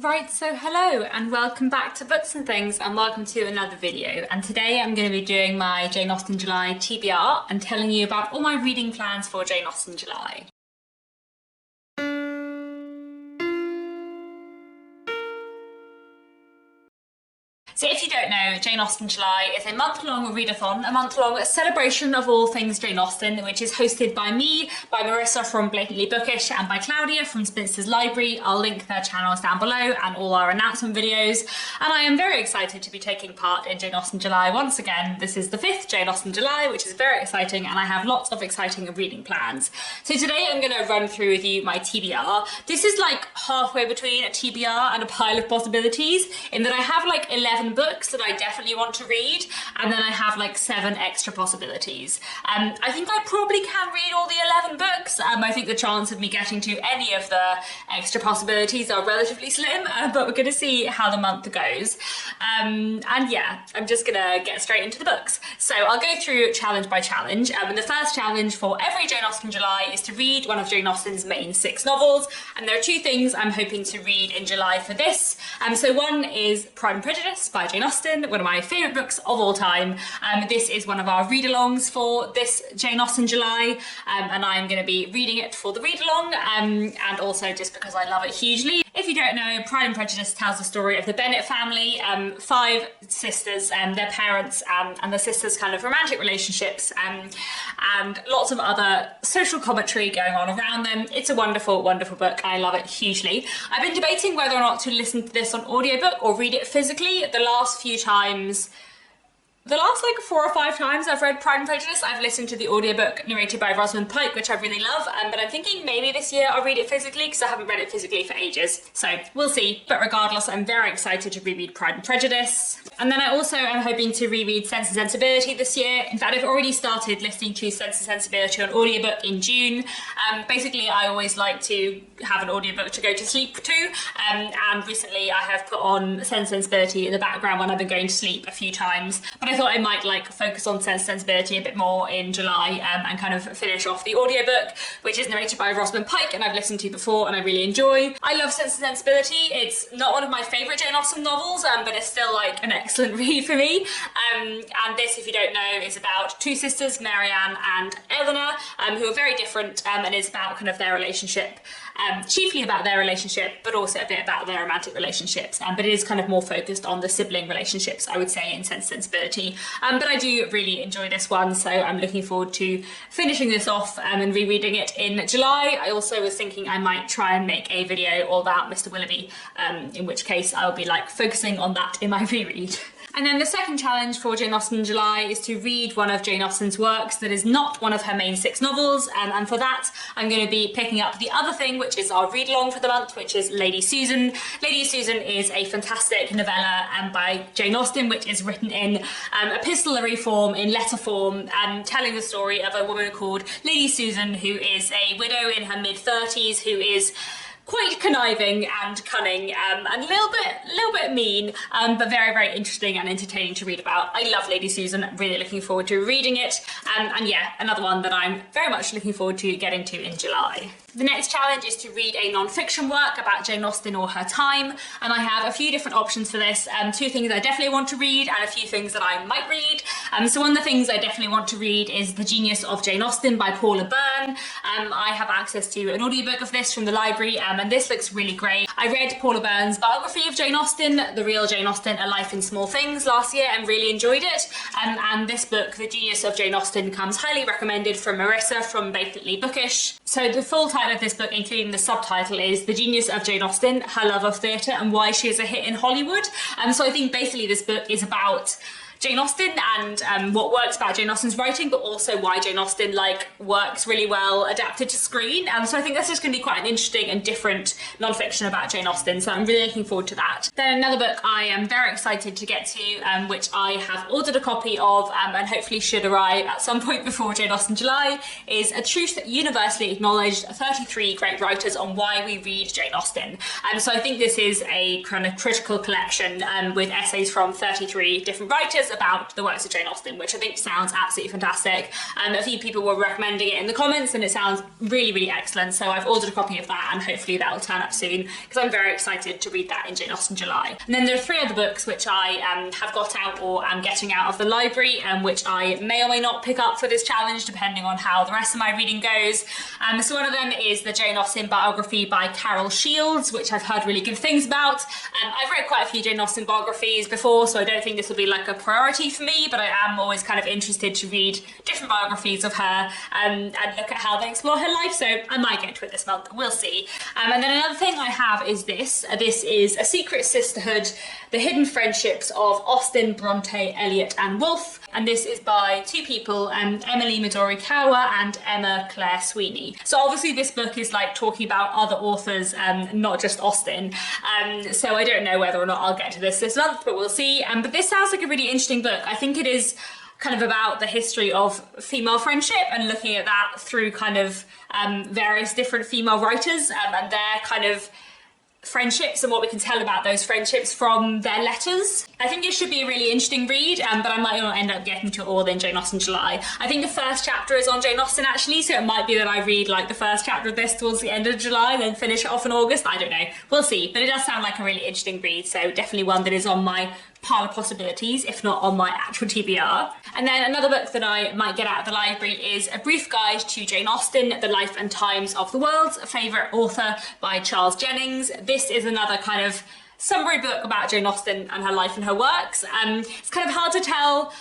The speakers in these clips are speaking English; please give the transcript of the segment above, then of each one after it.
Right, so hello and welcome back to Books and Things and welcome to another video. And today I'm going to be doing my Jane Austen July TBR and telling you about all my reading plans for Jane Austen July. So if you don't know, Jane Austen July is a month-long readathon, a month-long celebration of all things Jane Austen, which is hosted by me, by Marissa from Blatantly Bookish, and by Claudia from Spinster's Library. I'll link their channels down below and all our announcement videos. And I am very excited to be taking part in Jane Austen July once again. This is the 5th Jane Austen July, which is very exciting, and I have lots of exciting reading plans. So today I'm going to run through with you my TBR. This is like halfway between a TBR and a pile of possibilities, in that I have like 11 books that I definitely want to read, and then I have like 7 extra possibilities. I think I probably can read all the 11 books. I think the chance of me getting to any of the extra possibilities are relatively slim, but we're going to see how the month goes. And yeah, I'm just gonna get straight into the books. So I'll go through challenge by challenge. And the first challenge for every Jane Austen July is to read one of Jane Austen's main 6 novels, and there are 2 things I'm hoping to read in July for this. So one is Pride and Prejudice by Jane Austen, one of my favourite books of all time. This is one of our read-alongs for this Jane Austen July, and I'm going to be reading it for the read-along, and also just because I love it hugely. If you don't know, Pride and Prejudice tells the story of the Bennet family, 5 sisters, their parents, and the sisters' kind of romantic relationships, and lots of other social commentary going on around them. It's a wonderful, wonderful book. I love it hugely. I've been debating whether or not to listen to this on audiobook or read it physically. The last 4 or 5 times I've read Pride and Prejudice, I've listened to the audiobook narrated by Rosamund Pike, which I really love, but I'm thinking maybe this year I'll read it physically because I haven't read it physically for ages. So we'll see. But regardless, I'm very excited to reread Pride and Prejudice. And then I also am hoping to reread Sense and Sensibility this year. In fact, I've already started listening to Sense and Sensibility on audiobook in June. Basically, I always like to have an audiobook to go to sleep to, and recently I have put on Sense and Sensibility in the background when I've been going to sleep a few times. But I thought I might focus on Sense and Sensibility a bit more in July, and kind of finish off the audiobook, which is narrated by Rosamund Pike and I've listened to before and I really enjoy. I love Sense and Sensibility. It's not one of my favourite Jane Austen novels, but it's still like an excellent read for me. And this, if you don't know, is about 2 sisters, Marianne and Eleanor, who are very different, and it's about kind of their relationship, chiefly about their relationship, but also a bit about their romantic relationships. But it is kind of more focused on the sibling relationships, I would say, in Sense and Sensibility. But I do really enjoy this one, so I'm looking forward to finishing this off and rereading it in July. I also was thinking I might try and make a video all about Mr. Willoughby, in which case I'll be focusing on that in my reread. And then the second challenge for Jane Austen July is to read one of Jane Austen's works that is not one of her main 6 novels, and for that I'm going to be picking up the other thing, which is our read-along for the month, which is Lady Susan. Lady Susan is a fantastic novella by Jane Austen, which is written in epistolary form, in letter form, telling the story of a woman called Lady Susan, who is a widow in her mid-30s, who is quite conniving and cunning, and a little bit mean, but very, very interesting and entertaining to read about. I love Lady Susan, really looking forward to reading it, and yeah, another one that I'm very much looking forward to getting to in July. The next challenge is to read a non-fiction work about Jane Austen or her time, and I have a few different options for this. 2 things I definitely want to read and a few things that I might read. So one of the things I definitely want to read is The Genius of Jane Austen by Paula Byrne. I have access to an audiobook of this from the library, and this looks really great. I read Paula Byrne's biography of Jane Austen, The Real Jane Austen, A Life in Small Things, last year and really enjoyed it. And this book, The Genius of Jane Austen, comes highly recommended from Marissa from Blatantly Bookish. So the full title of this book, including the subtitle, is The Genius of Jane Austen, Her Love of Theatre and Why She is a Hit in Hollywood. So I think basically this book is about Jane Austen and what works about Jane Austen's writing, but also why Jane Austen works really well adapted to screen. So I think that's just going to be quite an interesting and different non-fiction about Jane Austen, so I'm really looking forward to that. Then another book I am very excited to get to, which I have ordered a copy of, and hopefully should arrive at some point before Jane Austen July, is A Truth Universally Acknowledged, 33 Great Writers on Why We Read Jane Austen. So I think this is a kind of critical collection with essays from 33 different writers about the works of Jane Austen, which I think sounds absolutely fantastic. A few people were recommending it in the comments and it sounds really, really excellent. So I've ordered a copy of that and hopefully that will turn up soon because I'm very excited to read that in Jane Austen July. And then there are 3 other books which I have got out or am getting out of the library, which I may or may not pick up for this challenge depending on how the rest of my reading goes. So one of them is the Jane Austen biography by Carol Shields, which I've heard really good things about. I've read quite a few Jane Austen biographies before, so I don't think this will be like a priority for me, but I am always kind of interested to read different biographies of her and look at how they explore her life, so I might get to it this month, we'll see. And then another thing I have is this. This is A Secret Sisterhood, The Hidden Friendships of Austen, Bronte, Eliot and Woolf, and this is by 2 people, Emily Midori Kawa and Emma Claire Sweeney. So obviously this book is like talking about other authors, not just Austen, so I don't know whether or not I'll get to this month, but we'll see. But this sounds like a really interesting book. I think it is kind of about the history of female friendship and looking at that through kind of various different female writers and their kind of friendships and what we can tell about those friendships from their letters. I think it should be a really interesting read, but I might not end up getting to it all in Jane Austen July. I think the first chapter is on Jane Austen actually, so it might be that I read like the first chapter of this towards the end of July and then finish it off in August. I don't know, we'll see, but it does sound like a really interesting read, so definitely one that is on my pile of possibilities, if not on my actual TBR. And then another book that I might get out of the library is A Brief Guide to Jane Austen, The Life and Times of the World's Favourite Author by Charles Jennings. This is another kind of summary book about Jane Austen and her life and her works. It's kind of hard to tell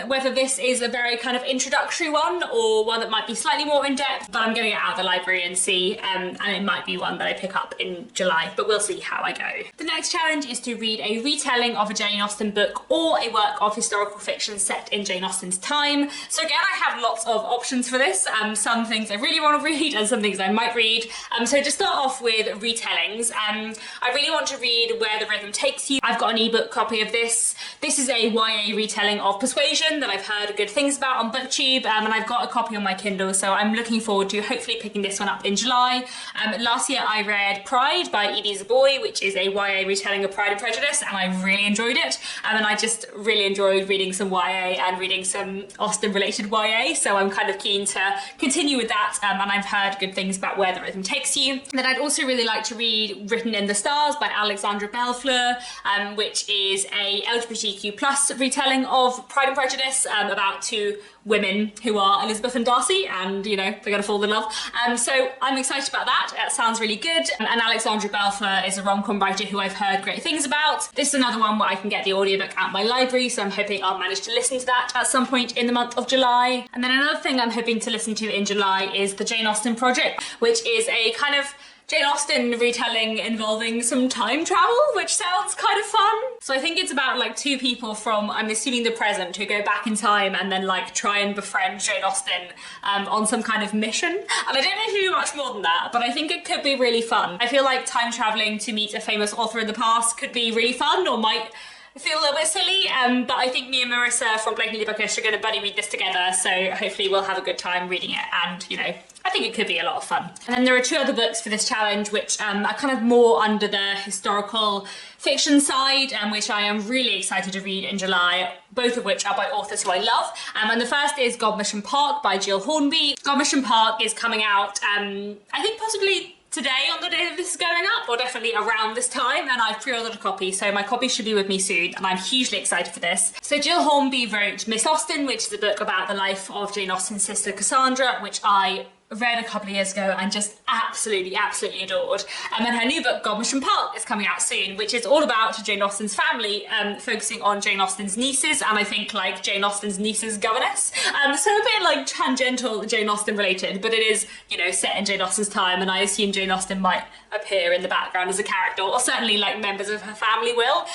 whether this is a very kind of introductory one or one that might be slightly more in-depth, but I'm going to get out of the library and see, and it might be one that I pick up in July, but we'll see how I go. The next challenge is to read a retelling of a Jane Austen book or a work of historical fiction set in Jane Austen's time. So again, I have lots of options for this, some things I really want to read and some things I might read. So to start off with retellings, I really want to read Where the Rhythm Takes You. I've got an ebook copy of this. This is a YA retelling of Persuasion that I've heard good things about on BookTube, and I've got a copy on my Kindle, so I'm looking forward to hopefully picking this one up in July. Last year I read Pride by Edie Zaboy, which is a YA retelling of Pride and Prejudice, and I really enjoyed it, and I just really enjoyed reading some YA and reading some Austen related YA, so I'm kind of keen to continue with that, and I've heard good things about Where the Rhythm Takes You. Then I'd also really like to read Written in the Stars by Alexandra Bellefleur, which is a LGBTQ plus retelling of Pride and Prejudice, about 2 women who are Elizabeth and Darcy, and you know, they're gonna fall in love. So I'm excited about that. It sounds really good. And Alexandra Bellefleur is a rom-com writer who I've heard great things about. This is another one where I can get the audiobook out my library, so I'm hoping I'll manage to listen to that at some point in the month of July. And then another thing I'm hoping to listen to in July is The Jane Austen Project, which is a kind of Jane Austen retelling involving some time travel, which sounds kind of fun. So I think it's about like 2 people from, I'm assuming, the present who go back in time and then like try and befriend Jane Austen on some kind of mission. And I don't know if you do much more than that, but I think it could be really fun. I feel like time traveling to meet a famous author in the past could be really fun, or might feel a little bit silly, but I think me and Marissa from Blakeney Bookish are going to buddy read this together, so hopefully we'll have a good time reading it, and you know, I think it could be a lot of fun. And then there are 2 other books for this challenge which are kind of more under the historical fiction side, which I am really excited to read in July, both of which are by authors who I love. And the first is Godmersham Park by Jill Hornby. Godmersham Park is coming out, I think possibly today on the day that this is going up, or definitely around this time, and I've pre-ordered a copy, so my copy should be with me soon, and I'm hugely excited for this. So Jill Hornby wrote Miss Austen, which is a book about the life of Jane Austen's sister Cassandra, which I read a couple of years ago and just absolutely adored. And then her new book, Godmersham Park, is coming out soon, which is all about Jane Austen's family, focusing on Jane Austen's nieces, and I think like Jane Austen's niece's governess. So a bit like tangential Jane Austen related, but it is, you know, set in Jane Austen's time, and I assume Jane Austen might appear in the background as a character, or certainly like members of her family will.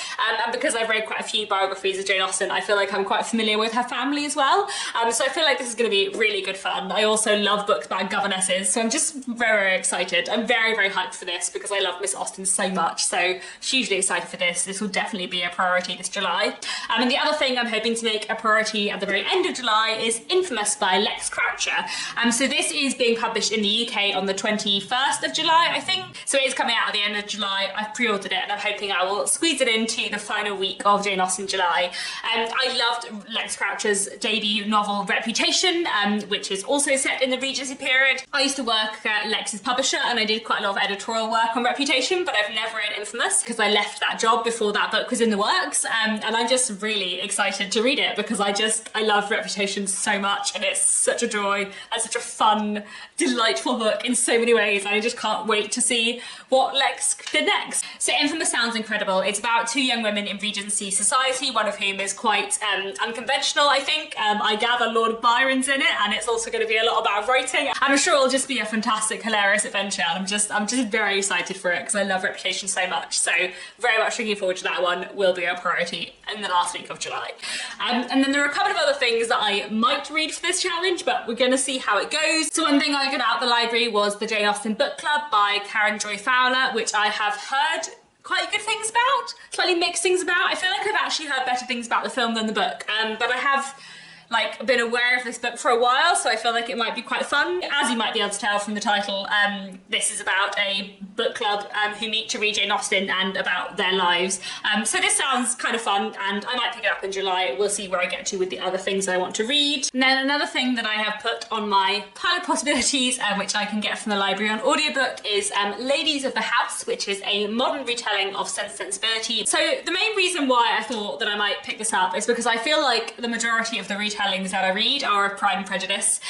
And because I've read quite a few biographies of Jane Austen, I feel like I'm quite familiar with her family as well. So I feel like this is going to be really good fun. I also love books about about governesses, so I'm just very, very excited. I'm very, very hyped for this because I love Miss Austen so much, so hugely excited for this. This will definitely be a priority this July. And the other thing I'm hoping to make a priority at the very end of July is Infamous by Lex Croucher. So this is being published in the UK on the 21st of July, I think. So it is coming out at the end of July. I've pre-ordered it and I'm hoping I will squeeze it into the final week of Jane Austen July. I loved Lex Croucher's debut novel Reputation, which is also set in the Regency period. I used to work at Lex's publisher and I did quite a lot of editorial work on Reputation, but I've never read Infamous because I left that job before that book was in the works. And I'm just really excited to read it because I love Reputation so much, and it's such a joy and such a fun, delightful book in so many ways. And I just can't wait to see what Lex did next. So Infamous sounds incredible. It's about two young women in Regency society, one of whom is quite unconventional, I think. I gather Lord Byron's in it, and it's also going to be a lot about writing. I'm sure it'll just be a fantastic, hilarious adventure, and I'm just very excited for it because I love Reputation so much. So very much looking forward to that one. Will be a priority in the last week of July. And then there are a couple of other things that I might read for this challenge, but we're going to see how it goes. So one thing I got out of the library was the Jane Austen Book Club by Karen Joy Fowler, which I have heard quite good things about, slightly mixed things about. I feel like I've actually heard better things about the film than the book, but I have been aware of this book for a while, so I feel like it might be quite fun. As you might be able to tell from the title, this is about a book club who meet to read Jane Austen and about their lives. So this sounds kind of fun, and I might pick it up in July. We'll see where I get to with the other things that I want to read. And then another thing that I have put on my pile of possibilities, which I can get from the library on audiobook, is Ladies of the House, which is a modern retelling of Sense and Sensibility. So the main reason why I thought that I might pick this up is because I feel like the majority of the retellings that I read are of Pride and Prejudice,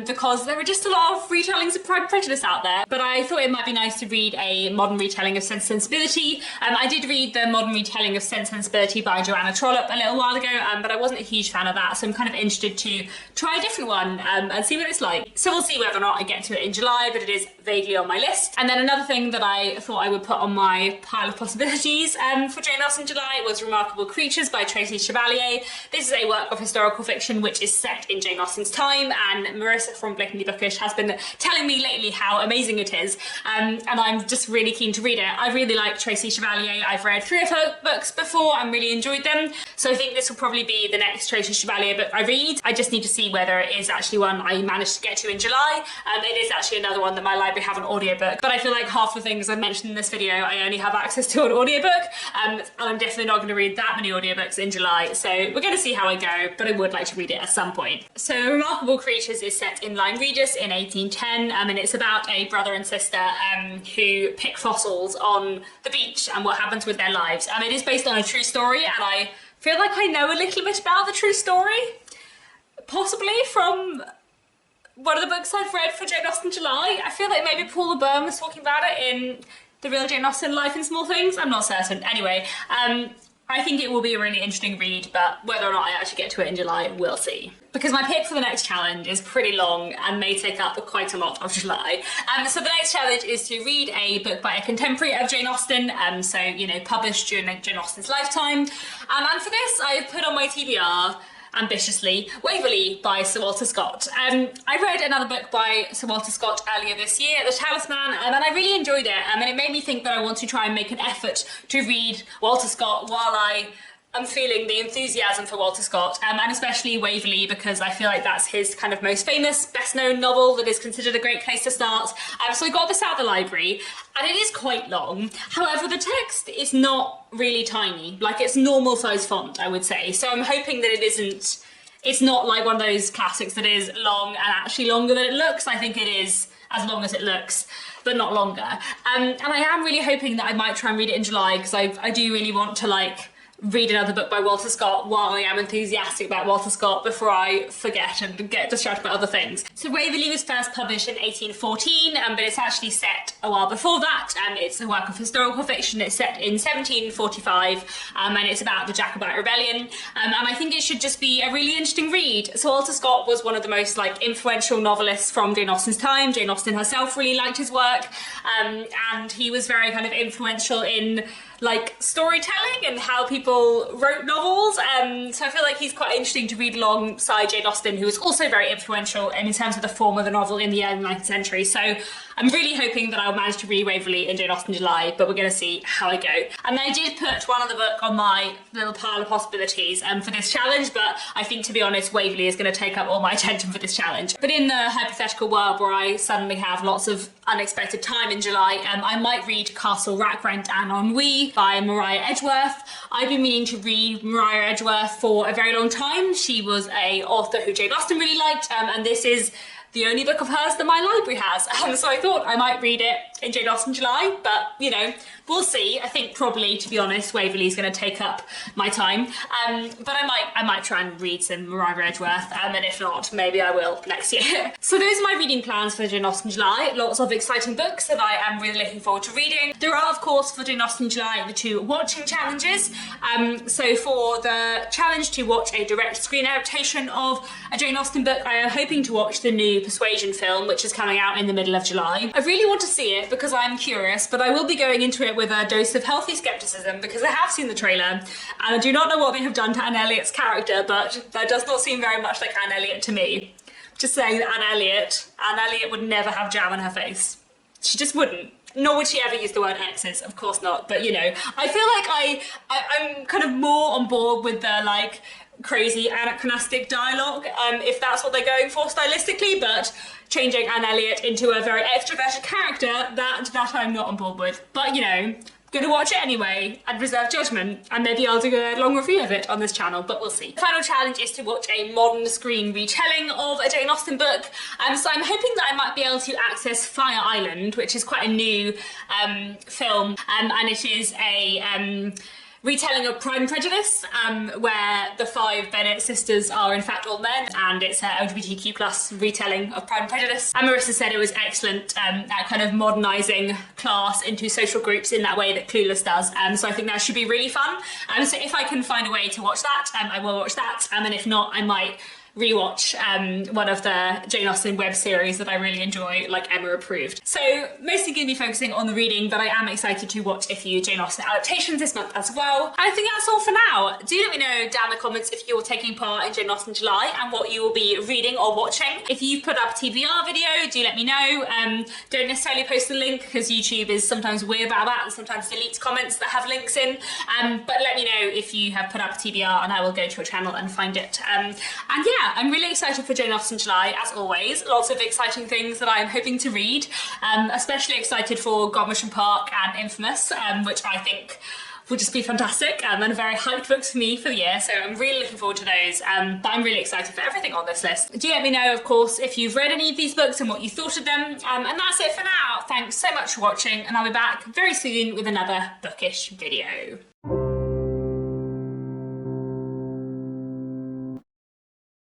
because there are just a lot of retellings of Pride and Prejudice out there, but I thought it might be nice to read a modern retelling of Sense and Sensibility. I did read the modern retelling of Sense and Sensibility by Joanna Trollope a little while ago, but I wasn't a huge fan of that, so I'm kind of interested to try a different one and see what it's like. So we'll see whether or not I get to it in July, but it is vaguely on my list. And then another thing that I thought I would put on my pile of possibilities for Jane Austen July was Remarkable Creatures by Tracy Chevalier. This is a work of historical fiction which is set in Jane Austen's time, and Marissa from Blatantly Bookish has been telling me lately how amazing it is, and I'm just really keen to read it. I really like Tracy Chevalier. I've read 3 of her books before and really enjoyed them, so I think this will probably be the next Tracy Chevalier book I read. I just need to see whether it is actually one I managed to get to in July. It is actually another one that my library have an audiobook, but I feel like half the things I've mentioned in this video I only have access to an audiobook, and I'm definitely not going to read that many audiobooks in July, so we're going to see how I go, but I would like to read it at some point. So Remarkable Creatures is set in Lyme Regis in 1810, and it's about a brother and sister who pick fossils on the beach and what happens with their lives. It is based on a true story, and I feel like I know a little bit about the true story, possibly from one of the books I've read for Jane Austen July. I feel like maybe Paula Byrne was talking about it in The Real Jane Austen Life in Small Things. I'm not certain. Anyway, I think it will be a really interesting read, but whether or not I actually get to it in July, we'll see. Because my pick for the next challenge is pretty long and may take up quite a lot of July. So the next challenge is to read a book by a contemporary of Jane Austen, published during Jane Austen's lifetime. And for this, I've put on my TBR, ambitiously, Waverley by Sir Walter Scott. I read another book by Sir Walter Scott earlier this year, The Talisman, and I really enjoyed it. And it made me think that I want to try and make an effort to read Walter Scott while I'm feeling the enthusiasm for Walter Scott, and especially Waverley, because I feel like that's his kind of most famous, best-known novel that is considered a great place to start. So I got this out of the library, and it is quite long. However, the text is not really tiny. It's normal size font, I would say. So I'm hoping that it's not like one of those classics that is long and actually longer than it looks. I think it is as long as it looks, but not longer. And I am really hoping that I might try and read it in July, because I do really want to read another book by Walter Scott while I am enthusiastic about Walter Scott before I forget and get distracted by other things. So Waverley was first published in 1814, but it's actually set a while before that. It's a work of historical fiction. It's set in 1745, and it's about the Jacobite Rebellion. And I think it should just be a really interesting read. So Walter Scott was one of the most influential novelists from Jane Austen's time. Jane Austen herself really liked his work, and he was very kind of influential in storytelling and how people people wrote novels, so I feel like he's quite interesting to read alongside Jane Austen, who was also very influential in terms of the form of the novel in the early 19th century. So I'm really hoping that I'll manage to read Waverley and Jane Austen July, but we're going to see how I go. And I did put one other book on my little pile of possibilities for this challenge, but I think, to be honest, Waverley is going to take up all my attention for this challenge. But in the hypothetical world where I suddenly have lots of unexpected time in July, I might read Castle, Rackrent and Ennui by Maria Edgeworth. I've been meaning to read Maria Edgeworth for a very long time. She was an author who Jane Austen really liked, and this is the only book of hers that my library has. So I thought I might read it in Jane Austen July, but you know, we'll see. I think probably, to be honest, Waverley's going to take up my time. But I might try and read some Maria Edgeworth, and if not, maybe I will next year. So those are my reading plans for Jane Austen July. Lots of exciting books that I am really looking forward to reading. There are, of course, for Jane Austen July, the 2 watching challenges. So for the challenge to watch a direct screen adaptation of a Jane Austen book, I am hoping to watch the new Persuasion film, which is coming out in the middle of July. I really want to see it because I'm curious, but I will be going into it with a dose of healthy skepticism because I have seen the trailer and I do not know what they have done to Anne Elliot's character, but that does not seem very much like Anne Elliot to me. Just saying that Anne Elliot would never have jam on her face. She just wouldn't. Nor would she ever use the word exes, of course not. But you know, I feel like I'm kind of more on board with the like crazy anachronistic dialogue, if that's what they're going for stylistically, but changing Anne Elliot into a very extroverted character, that I'm not on board with. But you know, gonna watch it anyway and reserve judgment, and maybe I'll do a long review of it on this channel, but we'll see. The final challenge is to watch a modern screen retelling of a Jane Austen book, so I'm hoping that I might be able to access Fire Island, which is quite a new film, and it is a retelling of Pride and Prejudice, where the 5 Bennet sisters are in fact all men, and it's an LGBTQ plus retelling of Pride and Prejudice. And Marissa said it was excellent at kind of modernising class into social groups in that way that Clueless does, so I think that should be really fun. So if I can find a way to watch that, I will watch that, and if not, I might rewatch one of the Jane Austen web series that I really enjoy, like Emma Approved. So mostly going to be focusing on the reading, but I am excited to watch a few Jane Austen adaptations this month as well. And I think that's all for now. Do let me know down in the comments if you're taking part in Jane Austen July and what you will be reading or watching. If you've put up a TBR video, do let me know. Don't necessarily post the link because YouTube is sometimes weird about that and sometimes deletes comments that have links in. But let me know if you have put up a TBR and I will go to your channel and find it. And yeah, I'm really excited for Jane Austen July, as always. Lots of exciting things that I'm hoping to read. Especially excited for Godmersham Park and Infamous, which I think will just be fantastic, and very hyped books for me for the year, so I'm really looking forward to those, but I'm really excited for everything on this list. Do let me know, of course, if you've read any of these books and what you thought of them, and that's it for now. Thanks so much for watching, and I'll be back very soon with another bookish video.